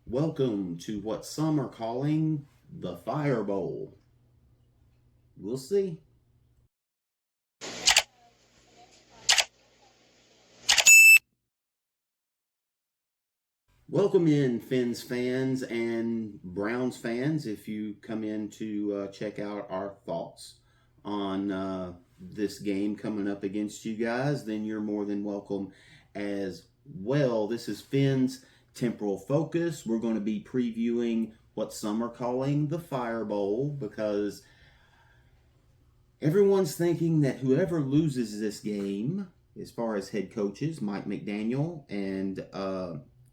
Welcome to what some are calling the Fire Bowl. We'll see. Welcome in, Fins fans and Browns fans. If you come in to check out our thoughts on this game coming up against you guys, then you're more than welcome as well. This is Fins Temporal Focus. We're going to be previewing what some are calling the Fire Bowl because everyone's thinking that whoever loses this game, as far as head coaches, Mike McDaniel and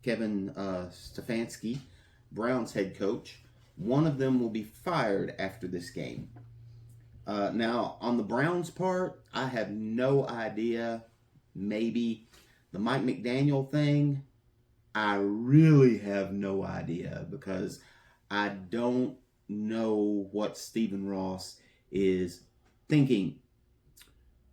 Kevin Stefanski, Browns head coach, one of them will be fired after this game. Now, on the Browns' part, I have no idea. Maybe the Mike McDaniel thing, I really have no idea because I don't know what Stephen Ross is thinking.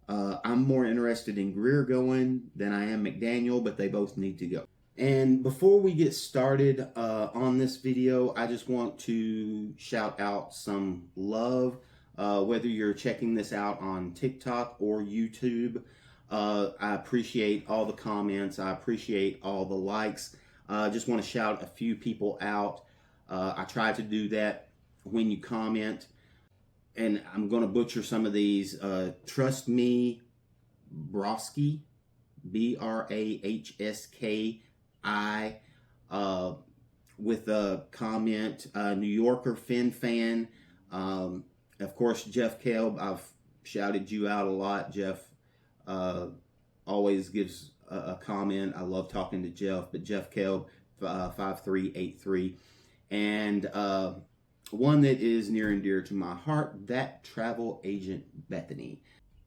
I'm more interested in Greer going than I am McDaniel, but they both need to go. And before we get started on this video, I just want to shout out some love. Whether you're checking this out on TikTok or YouTube, I appreciate all the comments. I appreciate all the likes. I just want to shout a few people out. I try to do that when you comment. And I'm going to butcher some of these. Trust me, Broski, Brahski, with a comment. New Yorker Fin fan. Of course, Jeff Kelb. I've shouted you out a lot. Jeff always gives a comment. I love talking to Jeff. But Jeff Kelb, 5383. And one that is near and dear to my heart, that travel agent Bethany.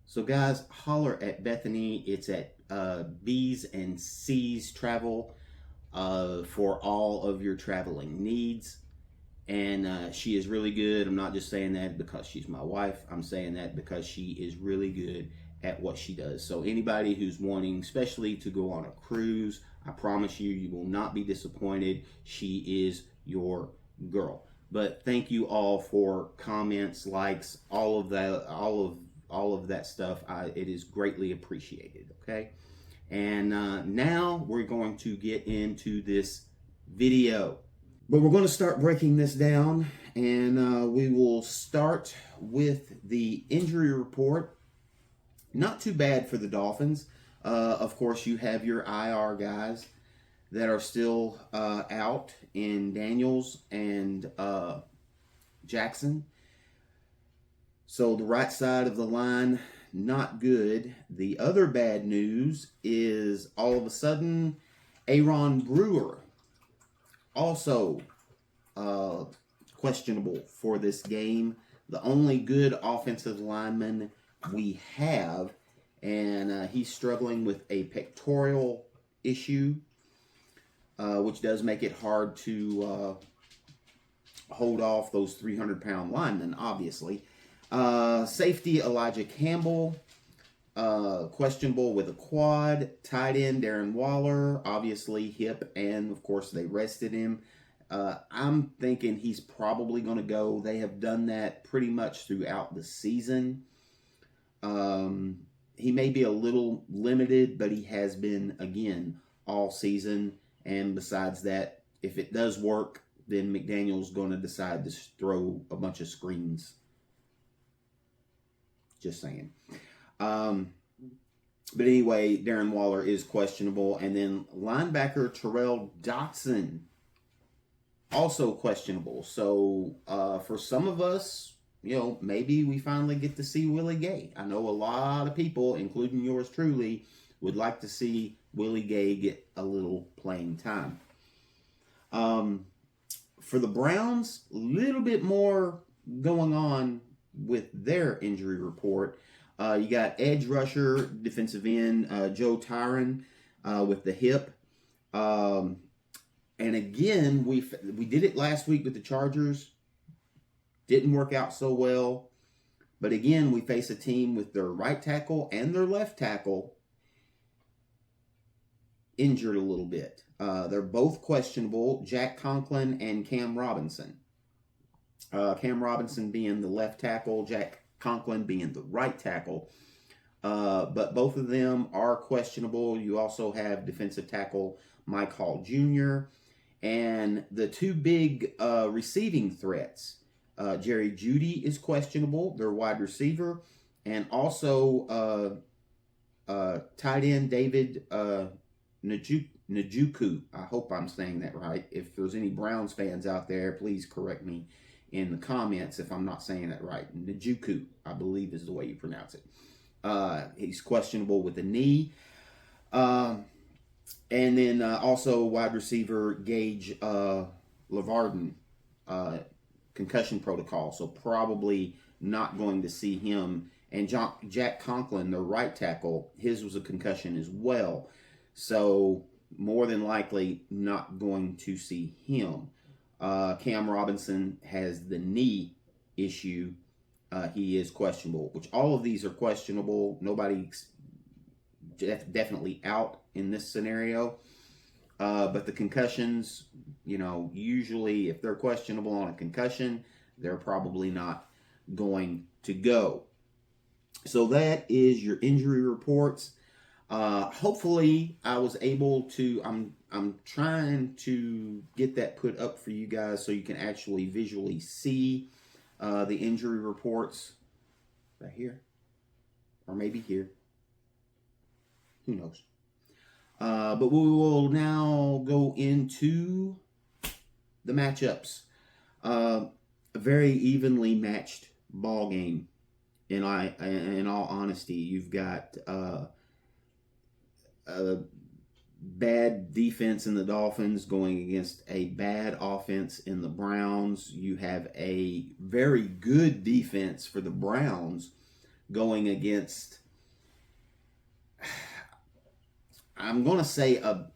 So guys, holler at Bethany. It's at B's and C's Travel for all of your traveling needs. And she is really good. I'm not just saying that because she's my wife. I'm saying that because she is really good at what she does. So anybody who's wanting, especially to go on a cruise, I promise you, you will not be disappointed. She is your girl. But thank you all for comments, likes, all of that stuff. It is greatly appreciated. Okay, and now we're going to get into this video. But we're going to start breaking this down, and we will start with the injury report. Not too bad for the Dolphins. Of course, you have your IR guys that are still out in Daniels and Jackson. So the right side of the line, not good. The other bad news is all of a sudden, Aaron Brewer, also questionable for this game. The only good offensive lineman we have, and he's struggling with a pectoral issue, which does make it hard to hold off those 300-pound linemen, obviously. Safety Elijah Campbell, questionable with a quad. Tight end Darren Waller, obviously hip, and of course they rested him. I'm thinking he's probably going to go. They have done that pretty much throughout the season. He may be a little limited, but he has been, again, all season. And besides that, if it does work, then McDaniel's going to decide to throw a bunch of screens. Just saying. But anyway, Darren Waller is questionable. And then linebacker Terrell Dotson, also questionable. So for some of us, maybe we finally get to see Willie Gay. I know a lot of people, including yours truly, would like to see Willie Gay get a little playing time. For the Browns, a little bit more going on with their injury report. You got edge rusher, defensive end, Joe Tyron with the hip. And again, we did it last week with the Chargers. Didn't work out so well. But again, we face a team with their right tackle and their left tackle injured a little bit. They're both questionable, Jack Conklin and Cam Robinson. Cam Robinson being the left tackle, Jack Conklin being the right tackle. But both of them are questionable. You also have defensive tackle Mike Hall Jr. And the two big receiving threats, Jerry Jeudy is questionable, their wide receiver, and also tight end David Njoku. I hope I'm saying that right. If there's any Browns fans out there, please correct me in the comments if I'm not saying that right. Njoku, I believe, is the way you pronounce it. He's questionable with the knee. And then also wide receiver Gage Lavardin, concussion protocol. So probably not going to see him. And Jack Conklin, the right tackle, his was a concussion as well. So more than likely not going to see him. Cam Robinson has the knee issue. He is questionable, which all of these are questionable. Nobody's definitely out in this scenario. But the concussions, usually if they're questionable on a concussion, they're probably not going to go. So that is your injury reports. Hopefully I was able to, I'm trying to get that put up for you guys so you can actually visually see the injury reports right here, or maybe here. Who knows? But we will now go into the matchups. A very evenly matched ball game. In all honesty, you've got a bad defense in the Dolphins going against a bad offense in the Browns. You have a very good defense for the Browns going against, I'm going to say, a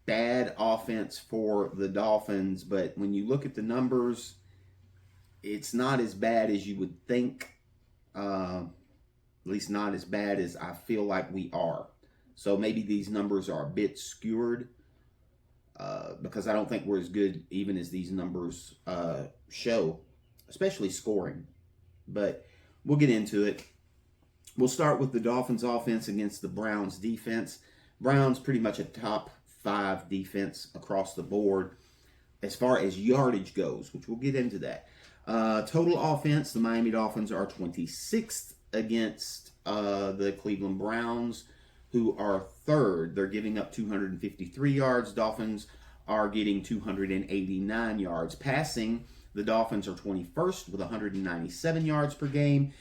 bad offense for the Dolphins. But when you look at the numbers, it's not as bad as you would think. At least not as bad as I feel like we are. So maybe these numbers are a bit skewed because I don't think we're as good even as these numbers show, especially scoring. But we'll get into it. We'll start with the Dolphins offense against the Browns defense. Browns pretty much a top 5 defense across the board as far as yardage goes, which we'll get into that. Total offense, the Miami Dolphins are 26th against the Cleveland Browns, who are 3rd. They're giving up 253 yards. Dolphins are getting 289 yards. Passing, the Dolphins are 21st with 197 yards per game.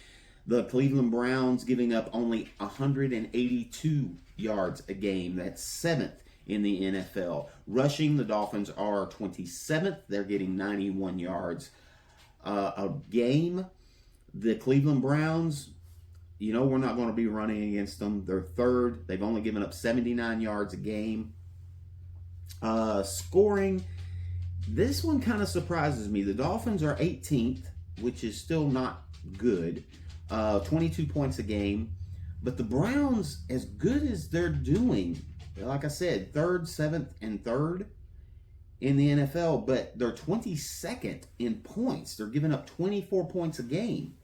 The Cleveland Browns giving up only 182 yards a game. That's 7th in the NFL. Rushing, the Dolphins are 27th. They're getting 91 yards a game. The Cleveland Browns, we're not going to be running against them. They're 3rd. They've only given up 79 yards a game. Scoring, this one kind of surprises me. The Dolphins are 18th, which is still not good. 22 points a game. But the Browns, as good as they're doing, like I said, 3rd, 7th, and 3rd in the NFL, but they're 22nd in points. They're giving up 24 points a game.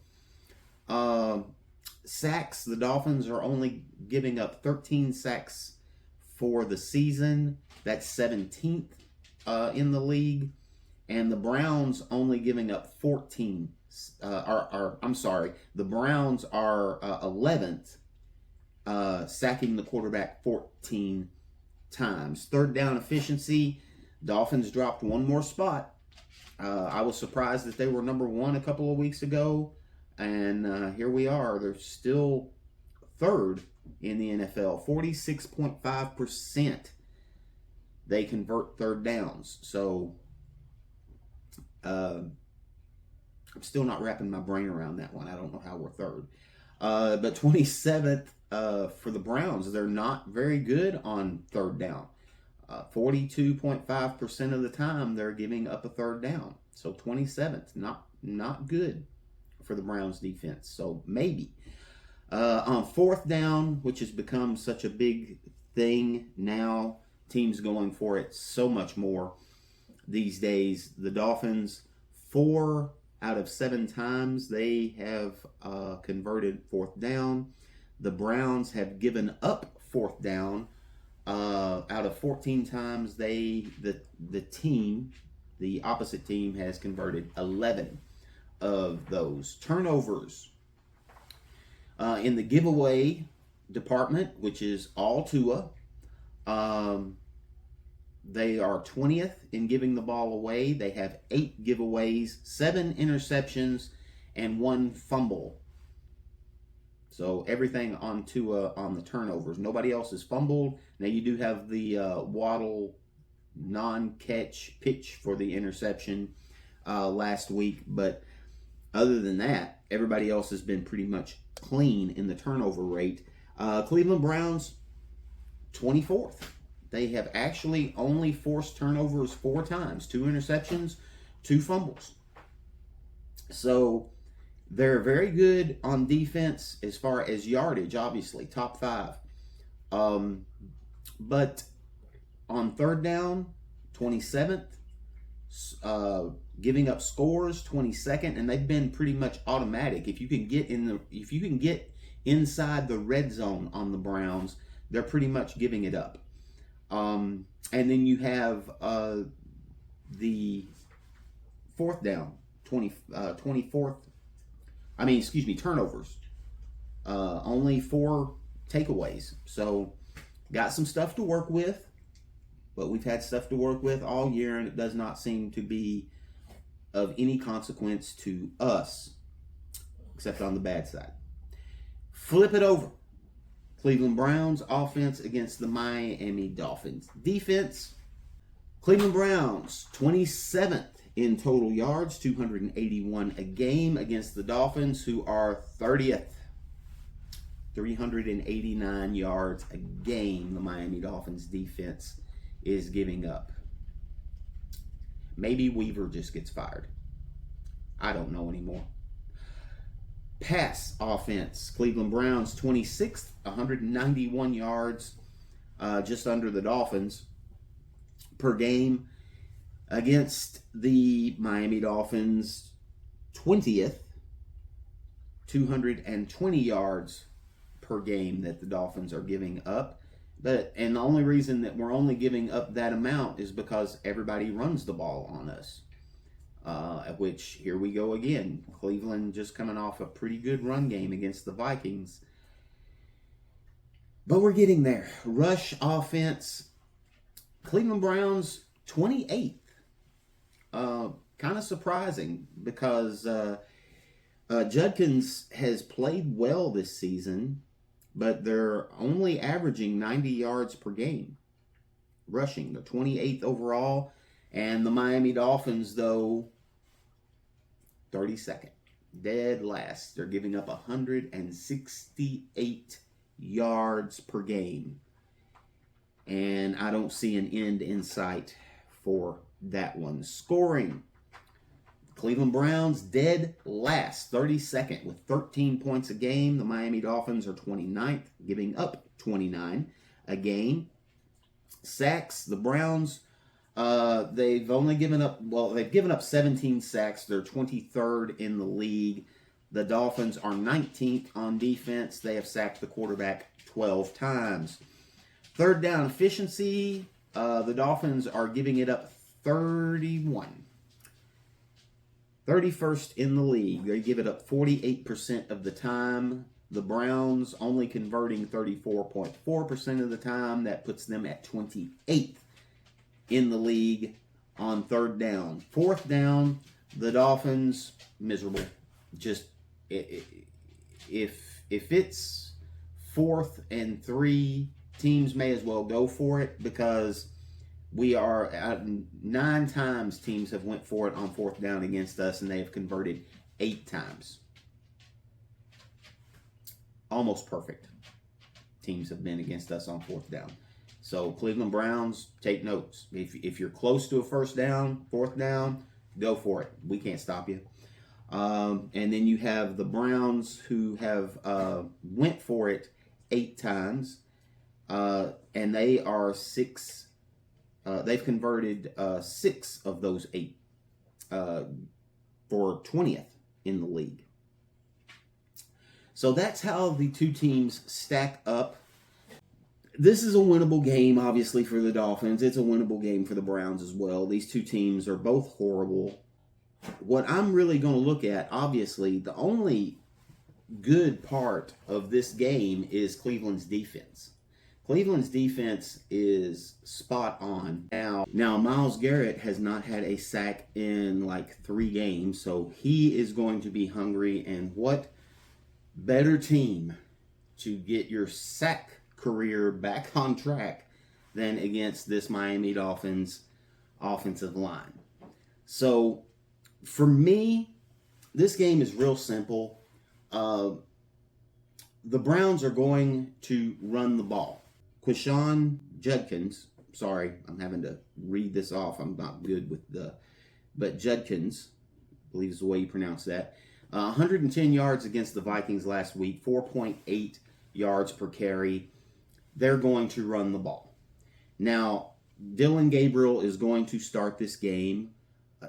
Sacks, the Dolphins are only giving up 13 sacks for the season. That's 17th in the league. And the Browns only giving up 14. The Browns are 11th, sacking the quarterback 14 times. 3rd down efficiency, Dolphins dropped one more spot. I was surprised that they were number 1 a couple of weeks ago. And here we are. They're still 3rd in the NFL. 46.5% they convert 3rd downs. So I'm still not wrapping my brain around that one. I don't know how we're 3rd. But 27th for the Browns. They're not very good on 3rd down. 42.5% of the time they're giving up a 3rd down. So 27th, not good for the Browns defense. So maybe. On fourth down, which has become such a big thing now, teams going for it so much more these days. The Dolphins, 4 out of 7 times they have converted fourth down. The Browns have given up fourth down. Out of 14 times, the opposite team has converted 11 of those. Turnovers in the giveaway department, which is all Tua. They are 20th in giving the ball away. They have 8 giveaways, 7 interceptions, and 1 fumble. So everything on Tua on the turnovers. Nobody else has fumbled. Now you do have the Waddle non-catch pitch for the interception last week, but other than that, everybody else has been pretty much clean in the turnover rate. Cleveland Browns, 24th. They have actually only forced turnovers 4 times, 2 interceptions, 2 fumbles. So they're very good on defense as far as yardage, obviously, top 5. But on third down, 27th, giving up scores, 22nd, and they've been pretty much automatic. If you can get inside the red zone on the Browns, they're pretty much giving it up. And then you have the fourth down, 24th. Turnovers. Only 4 takeaways. So, got some stuff to work with. But we've had stuff to work with all year, and it does not seem to be of any consequence to us, except on the bad side. Flip it over. Cleveland Browns offense against the Miami Dolphins defense. Cleveland Browns 27th in total yards, 281 a game against the Dolphins, who are 30th. 389 yards a game the Miami Dolphins defense is giving up. Maybe Weaver just gets fired. I don't know anymore. Pass offense. Cleveland Browns 26th, 191 yards, just under the Dolphins per game, against the Miami Dolphins 20th, 220 yards per game that the Dolphins are giving up. And the only reason that we're only giving up that amount is because everybody runs the ball on us. Which, here we go again. Cleveland just coming off a pretty good run game against the Vikings. But we're getting there. Rush offense. Cleveland Browns 28th. Kind of surprising because Judkins has played well this season, but they're only averaging 90 yards per game rushing. They're 28th overall. And the Miami Dolphins, though, 32nd. Dead last. They're giving up 168 yards per game. And I don't see an end in sight for that one. Scoring. Cleveland Browns dead last, 32nd with 13 points a game. The Miami Dolphins are 29th, giving up 29 a game. Sacks, the Browns, they've given up 17 sacks. They're 23rd in the league. The Dolphins are 19th on defense. They have sacked the quarterback 12 times. Third down efficiency, the Dolphins are giving it up 31. 31st in the league. They give it up 48% of the time. The Browns only converting 34.4% of the time. That puts them at 28th in the league on third down. Fourth down, the Dolphins, miserable. Just, if it's 4th and 3, teams may as well go for it, because we are at 9 times teams have went for it on fourth down against us, and they have converted 8 times. Almost perfect teams have been against us on fourth down. So Cleveland Browns, take notes. If you're close to a first down, fourth down, go for it. We can't stop you. And then you have the Browns, who have went for it 8 times, and they are six. They've converted 6 of those 8 for 20th in the league. So that's how the two teams stack up. This is a winnable game, obviously, for the Dolphins. It's a winnable game for the Browns as well. These two teams are both horrible. What I'm really going to look at, obviously, the only good part of this game is Cleveland's defense. Cleveland's defense is spot on. Now Myles Garrett has not had a sack in like 3 games, so he is going to be hungry. And what better team to get your sack career back on track than against this Miami Dolphins offensive line? So for me, this game is real simple. The Browns are going to run the ball. Quishon Judkins, sorry, I'm having to read this off. I'm not good with but Judkins, I believe is the way you pronounce that. 110 yards against the Vikings last week, 4.8 yards per carry. They're going to run the ball. Now, Dylan Gabriel is going to start this game.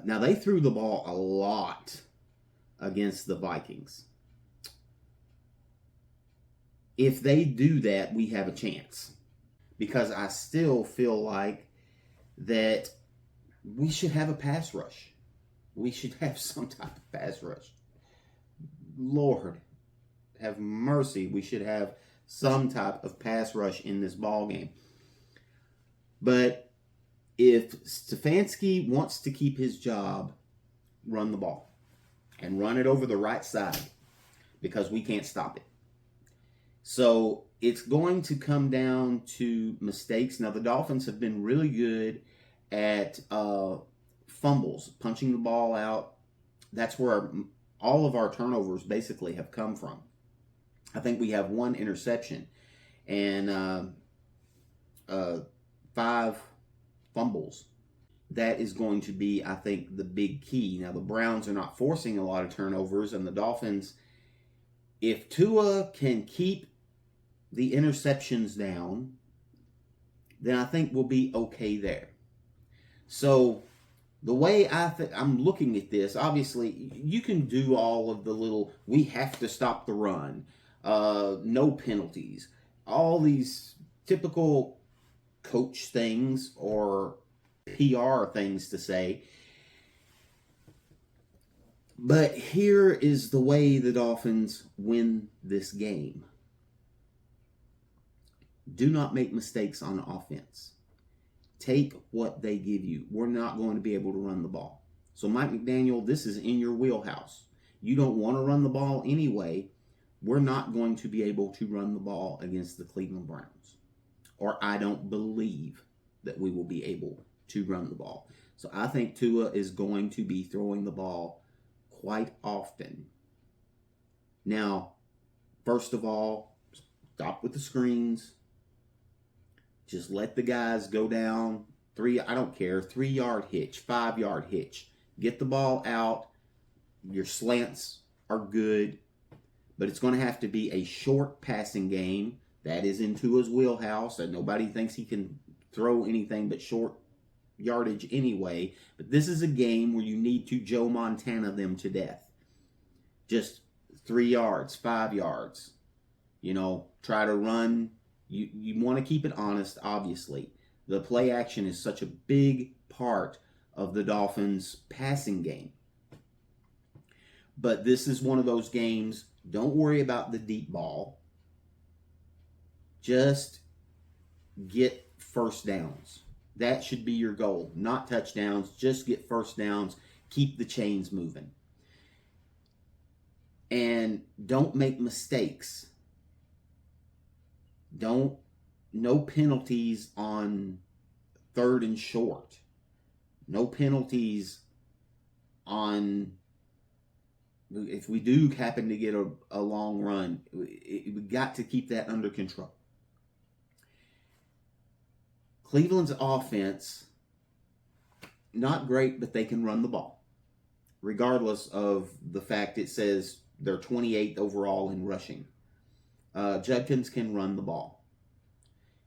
Now, they threw the ball a lot against the Vikings. If they do that, we have a chance. Because I still feel like that we should have a pass rush. We should have some type of pass rush. Lord, have mercy. We should have some type of pass rush in this ball game. But if Stefanski wants to keep his job, run the ball. And run it over the right side. Because we can't stop it. So it's going to come down to mistakes. Now, the Dolphins have been really good at fumbles, punching the ball out. That's where all of our turnovers basically have come from. I think we have 1 interception and 5 fumbles. That is going to be, I think, the big key. Now, the Browns are not forcing a lot of turnovers, and the Dolphins, if Tua can keep the interceptions down, then I think we'll be okay there. So the way I'm looking at this, obviously, you can do all of the little, we have to stop the run, no penalties, all these typical coach things or PR things to say. But here is the way the Dolphins win this game. Do not make mistakes on offense. Take what they give you. We're not going to be able to run the ball. So Mike McDaniel, this is in your wheelhouse. You don't want to run the ball anyway. We're not going to be able to run the ball against the Cleveland Browns. Or I don't believe that we will be able to run the ball. So I think Tua is going to be throwing the ball quite often. Now, first of all, stop with the screens. Just let the guys go down 3-yard hitch, 5-yard hitch. Get the ball out. Your slants are good, but it's going to have to be a short passing game. That is in Tua's wheelhouse, and nobody thinks he can throw anything but short yardage anyway. But this is a game where you need to Joe Montana them to death. Just 3 yards, 5 yards. Try to run. You want to keep it honest, obviously. The play action is such a big part of the Dolphins' passing game. But this is one of those games, don't worry about the deep ball. Just get first downs. That should be your goal. Not touchdowns, just get first downs. Keep the chains moving. And don't make mistakes. No penalties on 3rd and short. No penalties on, if we do happen to get a long run, we got to keep that under control. Cleveland's offense, not great, but they can run the ball. regardless of the fact it says they're 28th overall in rushing. Judkins can run the ball.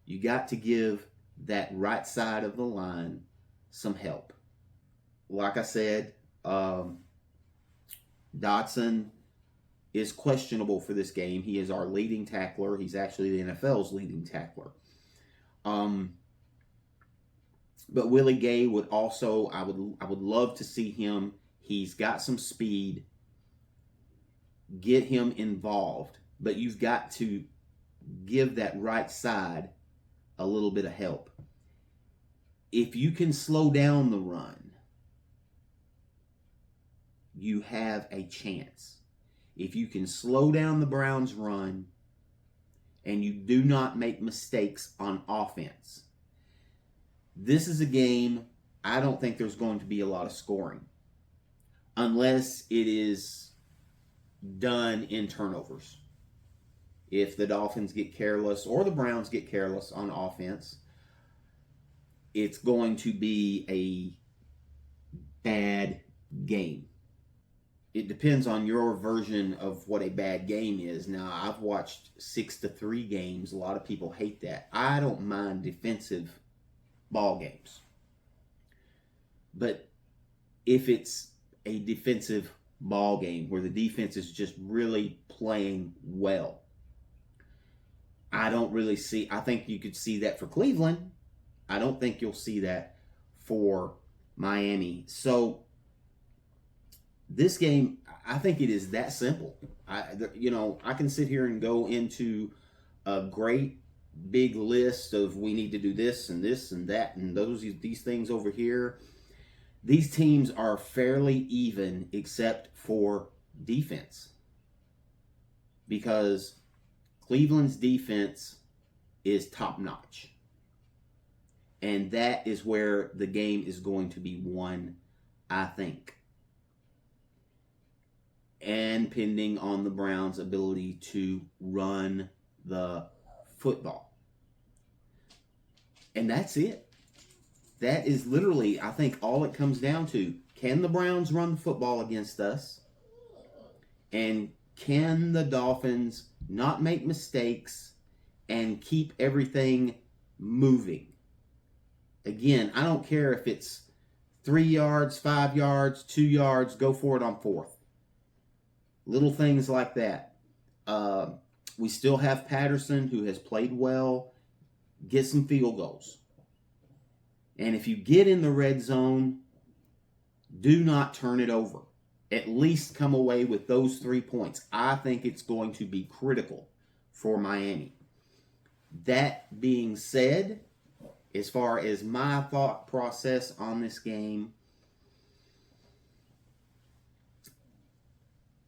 You got to give that right side of the line some help. Like I said, Dotson is questionable for this game. He is our leading tackler. He's actually the NFL's leading tackler. But Willie Gay would also, I would love to see him. He's got some speed. Get him involved. But you've got to give that right side a little bit of help. If you can slow down the run, you have a chance. If you can slow down the Browns' run and you do not make mistakes on offense, this is a game I don't think there's going to be a lot of scoring unless it is done in turnovers. If the Dolphins get careless or the Browns get careless on offense, it's going to be a bad game. It depends on your version of what a bad game is. Now, I've watched 6-3 games. A lot of people hate that. I don't mind defensive ball games. But if it's a defensive ball game where the defense is just really playing well, I don't really see, I think you could see that for Cleveland. I don't think you'll see that for Miami. So this game, I think it is that simple. I can sit here and go into a great big list of we need to do this and that and these things over here. These teams are fairly even except for defense, because Cleveland's defense is top notch. And that is where the game is going to be won, I think. And pending on the Browns' ability to run the football. And that's it. That is literally, I think, all it comes down to. Can the Browns run the football against us? And can the Dolphins not make mistakes and keep everything moving? Again, I don't care if it's 3 yards, 5 yards, 2 yards, go for it on fourth. Little things like that. We still have Patterson, who has played well. Get some field goals. And if you get in the red zone, do not turn it over. At least come away with those 3 points. I think it's going to be critical for Miami. That being said, as far as my thought process on this game,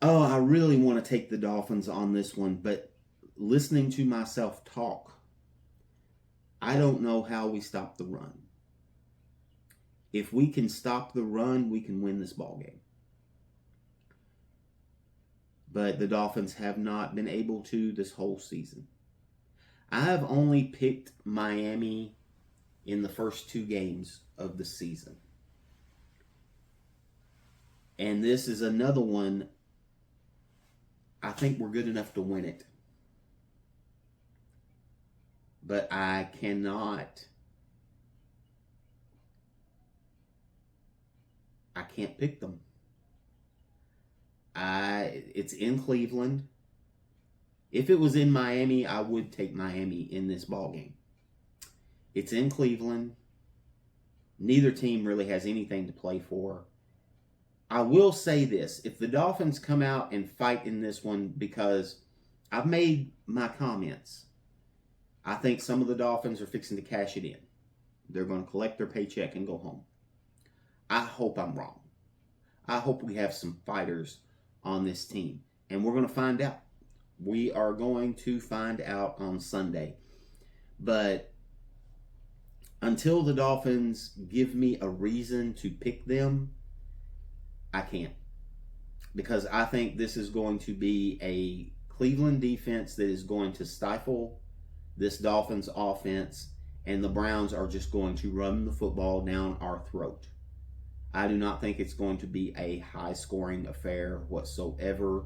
I really want to take the Dolphins on this one, but listening to myself talk, I don't know how we stop the run. If we can stop the run, we can win this ball game. But the Dolphins have not been able to this whole season. I have only picked Miami in the first 2 games of the season. And this is another one. I think we're good enough to win it. But I can't pick them. It's in Cleveland. If it was in Miami, I would take Miami in this ball game. It's in Cleveland. Neither team really has anything to play for. I will say this. If the Dolphins come out and fight in this one, because I've made my comments, I think some of the Dolphins are fixing to cash it in. They're going to collect their paycheck and go home. I hope I'm wrong. I hope we have some fighters on this team. And we're going to find out. We are going to find out on Sunday. But until the Dolphins give me a reason to pick them, I can't. Because I think this is going to be a Cleveland defense that is going to stifle this Dolphins offense, and the Browns are just going to run the football down our throat. I do not think it's going to be a high-scoring affair whatsoever.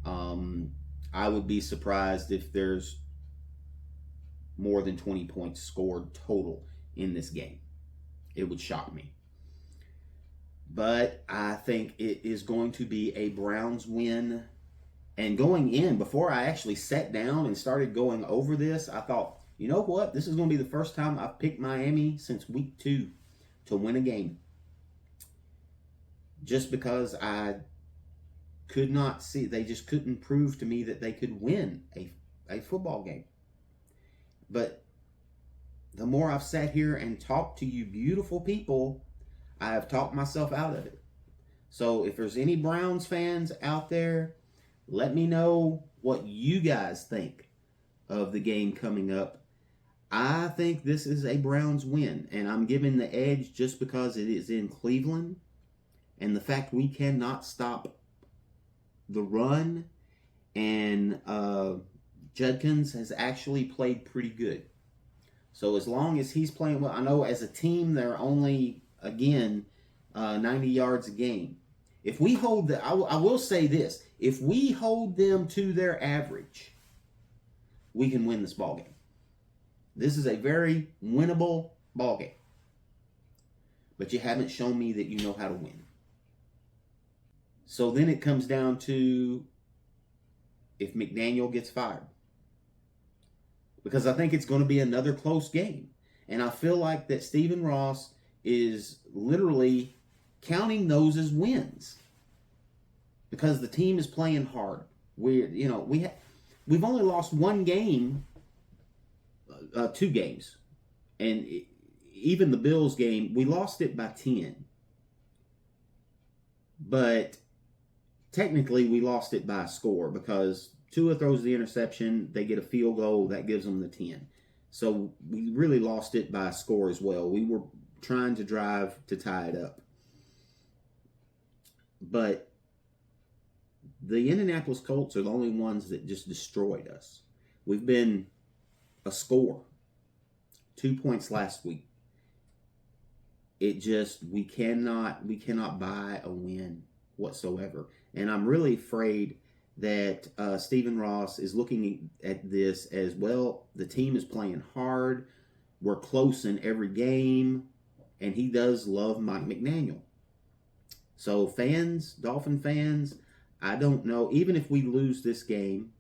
Um, I would be surprised if there's more than 20 points scored total in this game. It would shock me. But I think it is going to be a Browns win. And going in, before I actually sat down and started going over this, I thought, you know what? This is going to be the first time I've picked Miami since week 2 to win a game. Just because I could not see, they just couldn't prove to me that they could win a football game. But the more I've sat here and talked to you beautiful people, I have talked myself out of it. So if there's any Browns fans out there, let me know what you guys think of the game coming up. I think this is a Browns win, and I'm giving the edge just because it is in Cleveland, and the fact we cannot stop the run, and Judkins has actually played pretty good. So as long as he's playing well, I know as a team they're only, again, 90 yards a game. If we hold the, I will say this, if we hold them to their average, we can win this ball game. This is a very winnable ball game. But you haven't shown me that you know how to win. So then it comes down to if McDaniel gets fired. Because I think it's going to be another close game. And I feel like that Stephen Ross is literally counting those as wins. Because the team is playing hard. We've only lost one game, 2 games. And even the Bills game, we lost it by 10. But technically we lost it by a score because Tua throws the interception, they get a field goal, that gives them the 10. So we really lost it by a score as well. We were trying to drive to tie it up. But the Indianapolis Colts are the only ones that just destroyed us. We've been a score. 2 points last week. We cannot buy a win whatsoever. And I'm really afraid that Stephen Ross is looking at this as, well, the team is playing hard. We're close in every game. And he does love Mike McDaniel. So fans, Dolphin fans, I don't know. Even if we lose this game,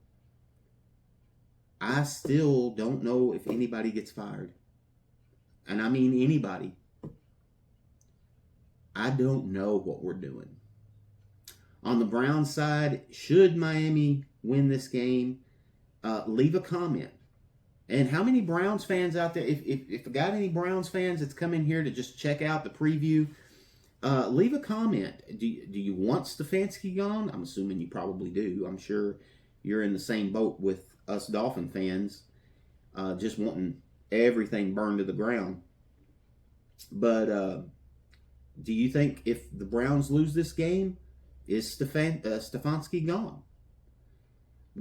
I still don't know if anybody gets fired. And I mean anybody. I don't know what we're doing. On the Browns side, should Miami win this game, leave a comment. And how many Browns fans out there, if I got any Browns fans that's come in here to just check out the preview, leave a comment. Do you want Stefanski gone? I'm assuming you probably do. I'm sure you're in the same boat with us Dolphin fans, just wanting everything burned to the ground. But do you think if the Browns lose this game, is Stefanski gone?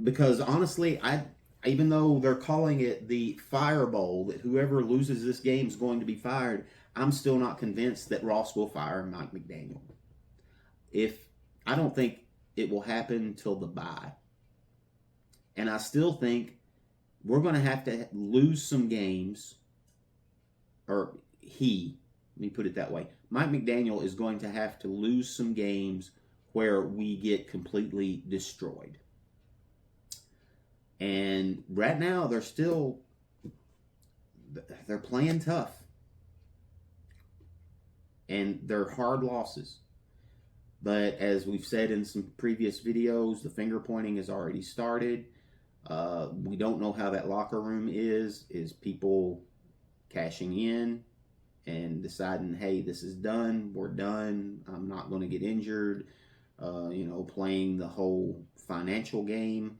Because honestly, even though they're calling it the Fire Bowl, that whoever loses this game is going to be fired, I'm still not convinced that Ross will fire Mike McDaniel. I don't think it will happen till the bye. And I still think we're going to have to lose some games, let me put it that way. Mike McDaniel is going to have to lose some games where we get completely destroyed. And right now, they're playing tough. And they're hard losses. But as we've said in some previous videos, the finger pointing has already started. We don't know how that locker room is. Is people cashing in and deciding, hey, this is done. We're done. I'm not going to get injured. Playing the whole financial game.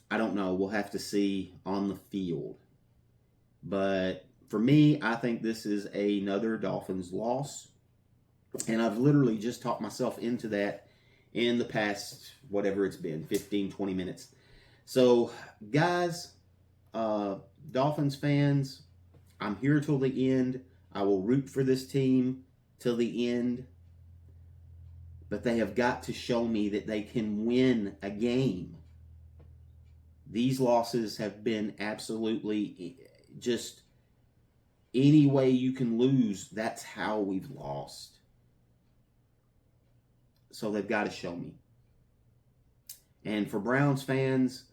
I don't know. We'll have to see on the field. But for me, I think this is another Dolphins loss. And I've literally just talked myself into that in the past, whatever it's been, 15, 20 minutes. So, guys, Dolphins fans, I'm here till the end. I will root for this team till the end, but they have got to show me that they can win a game. These losses have been absolutely just any way you can lose, that's how we've lost. So they've got to show me. And for Browns fans,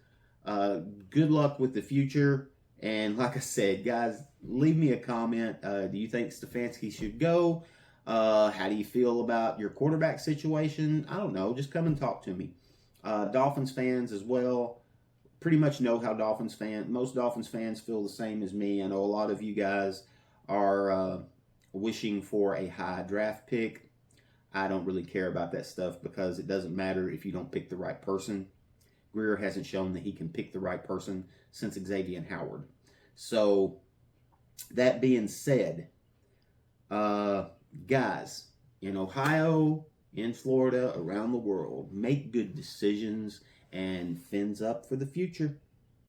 good luck with the future. And like I said, guys, leave me a comment. Do you think Stefanski should go? How do you feel about your quarterback situation? I don't know. Just come and talk to me. Dolphins fans as well. Pretty much know how most Dolphins fans feel the same as me. I know a lot of you guys are wishing for a high draft pick. I don't really care about that stuff because it doesn't matter if you don't pick the right person. Greer hasn't shown that he can pick the right person since Xavier Howard. So, that being said, guys, in Ohio, in Florida, around the world, make good decisions and fins up for the future.